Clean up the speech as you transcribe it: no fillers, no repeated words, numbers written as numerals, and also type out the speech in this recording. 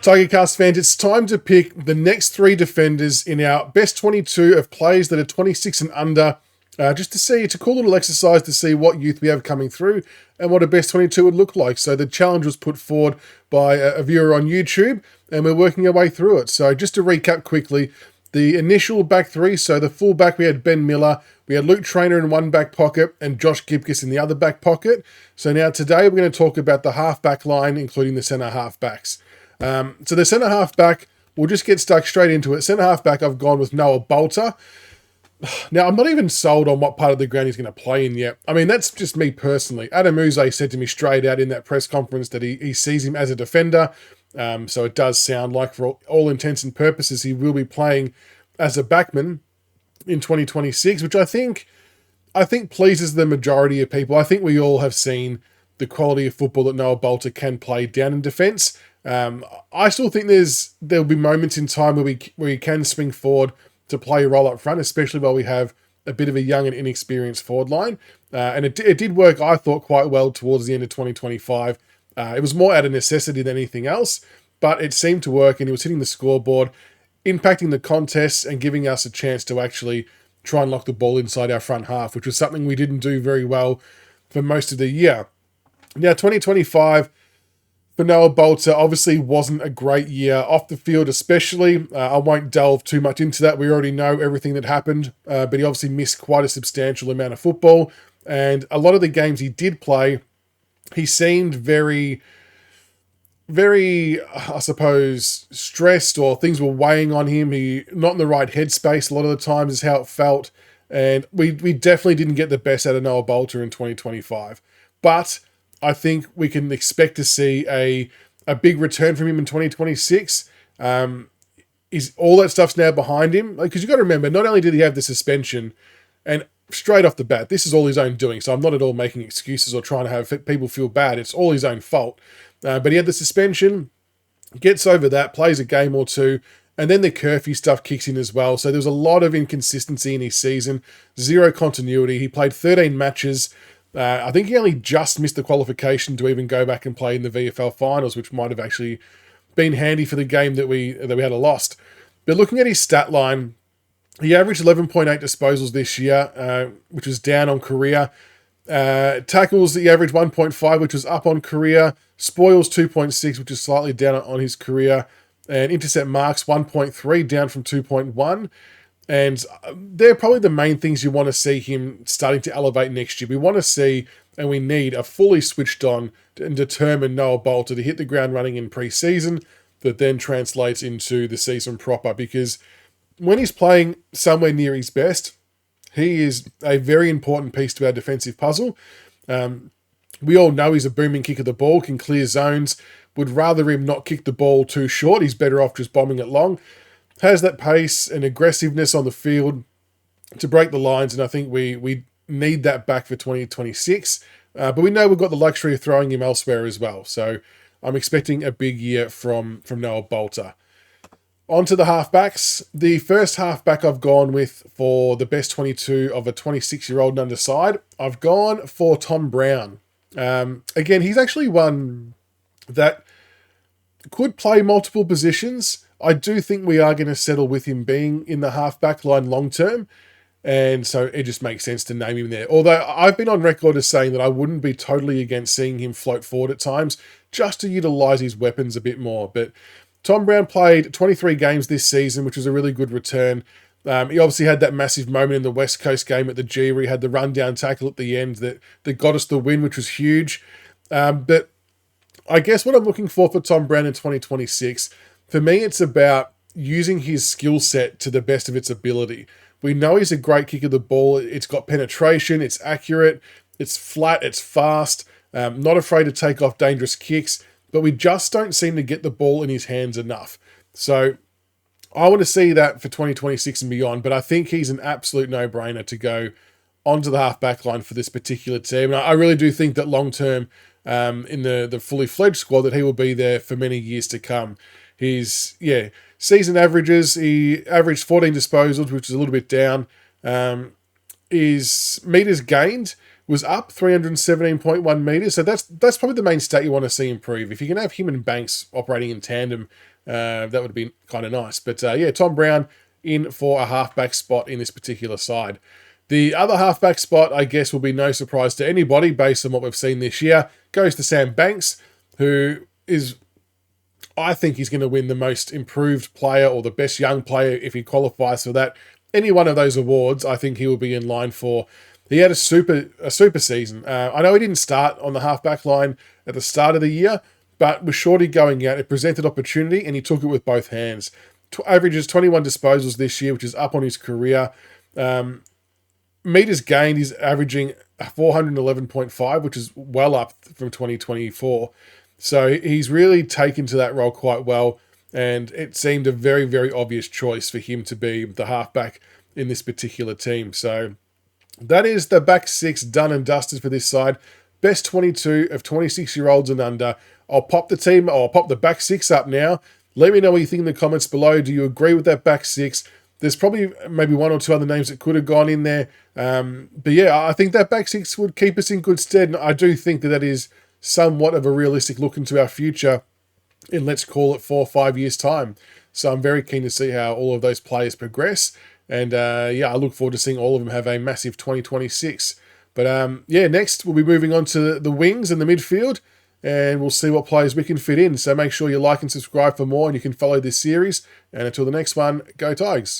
Tigercast fans, it's time to pick the next three defenders in our best 22 of players that are 26 and under, just to see, it's a cool little exercise to see what youth we have coming through and what a best 22 would look like. So the challenge was put forward by a viewer on YouTube, and we're working our way through it. So just to recap quickly, the initial back three, so the full back, we had Ben Miller, we had Luke Traynor in one back pocket, and Josh Gibcus in the other back pocket. So now today we're going to talk about the half-back line, including the centre half-backs. So the centre half-back, we'll just get stuck straight into it. Centre half-back, I've gone with Noah Bolter. Now, I'm not even sold on what part of the ground he's going to play in yet. I mean, that's just me personally. Adam Uze said to me straight out in that press conference that he sees him as a defender. So it does sound like, for all intents and purposes, he will be playing as a backman in 2026, which I think pleases the majority of people. I think we all have seen the quality of football that Noah Bolter can play down in defence. I still think there'll be moments in time where he can swing forward to play a role up front, especially while we have a bit of a young and inexperienced forward line. And it did work, I thought, quite well towards the end of 2025. It was more out of necessity than anything else, but it seemed to work, and he was hitting the scoreboard, impacting the contests and giving us a chance to actually try and lock the ball inside our front half, which was something we didn't do very well for most of the year. Now, 2025 for Noah Bolter obviously wasn't a great year off the field, especially. I won't delve too much into that. We already know everything that happened, but he obviously missed quite a substantial amount of football. And a lot of the games he did play, he seemed very, very, I suppose, stressed, or things were weighing on him. He not in the right headspace a lot of the times is how it felt. And we definitely didn't get the best out of Noah Bolter in 2025. But I think we can expect to see a big return from him in 2026. Is all that stuff's now behind him? Because you've got to remember, not only did he have the suspension, and straight off the bat, this is all his own doing. So I'm not at all making excuses or trying to have people feel bad. It's all his own fault. But he had the suspension, gets over that, plays a game or two, and then the curfew stuff kicks in as well. So there was a lot of inconsistency in his season, zero continuity. He played 13 matches. I think he only just missed the qualification to even go back and play in the VFL finals, which might have actually been handy for the game that we had a lost. But looking at his stat line, he averaged 11.8 disposals this year, which was down on career. Tackles, he averaged 1.5, which was up on career. Spoils, 2.6, which is slightly down on his career. And intercept marks, 1.3, down from 2.1. And they're probably the main things you want to see him starting to elevate next year. We want to see, and we need, a fully switched on and determined Noah Bolter to hit the ground running in pre-season that then translates into the season proper. Because when he's playing somewhere near his best, he is a very important piece to our defensive puzzle. We all know he's a booming kick of the ball, can clear zones, would rather him not kick the ball too short. He's better off just bombing it long. Has that pace and aggressiveness on the field to break the lines, and I think we need that back for 2026. But we know we've got the luxury of throwing him elsewhere as well. So I'm expecting a big year from Noah Bolter. On to the halfbacks. The first halfback I've gone with for the best 22 of a 26-year-old and under side, I've gone for Tom Brown. Again, he's actually one that could play multiple positions. I do think we are going to settle with him being in the halfback line long term, and so it just makes sense to name him there. Although I've been on record as saying that I wouldn't be totally against seeing him float forward at times, just to utilise his weapons a bit more. But Tom Brown played 23 games this season, which was a really good return. He obviously had that massive moment in the West Coast game at the G where he had the rundown tackle at the end that got us the win, which was huge. But I guess what I'm looking for Tom Brown in 2026, for me, it's about using his skill set to the best of its ability. We know he's a great kick of the ball. It's got penetration, it's accurate, it's flat, it's fast, not afraid to take off dangerous kicks, but we just don't seem to get the ball in his hands enough. So I want to see that for 2026 and beyond, but I think he's an absolute no-brainer to go onto the half-back line for this particular team. And I really do think that long-term, in the fully fledged squad, that he will be there for many years to come. His season averages, he averaged 14 disposals, which is a little bit down. His meters gained was up 317.1 meters. So that's probably the main stat you want to see improve. If you can have him and Banks operating in tandem, That would have been kind of nice. But yeah, Tom Brown in for a halfback spot in this particular side. The other halfback spot, I guess, will be no surprise to anybody based on what we've seen this year, goes to Sam Banks, who is, I think he's going to win the most improved player or the best young player if he qualifies for that. Any one of those awards, I think he will be in line for. He had a super season. I know he didn't start on the halfback line at the start of the year, but with Shorty going out, it presented opportunity and he took it with both hands. Averages 21 disposals this year, which is up on his career. Meters gained, he's averaging 411.5, which is well up from 2024. So he's really taken to that role quite well, and it seemed a very, very obvious choice for him to be the halfback in this particular team. So that is the back six done and dusted for this side. Best 22 of 26-year-olds and under. I'll pop the back six up now. Let me know what you think in the comments below. Do you agree with that back six? There's probably maybe one or two other names that could have gone in there. But yeah, I think that back six would keep us in good stead. And I do think that is somewhat of a realistic look into our future in, let's call it, 4 or 5 years' time. So I'm very keen to see how all of those players progress. And yeah, I look forward to seeing all of them have a massive 2026. But yeah, next we'll be moving on to the wings and the midfield. And we'll see what players we can fit in. So make sure you like and subscribe for more, and you can follow this series. And until the next one, go Tigers.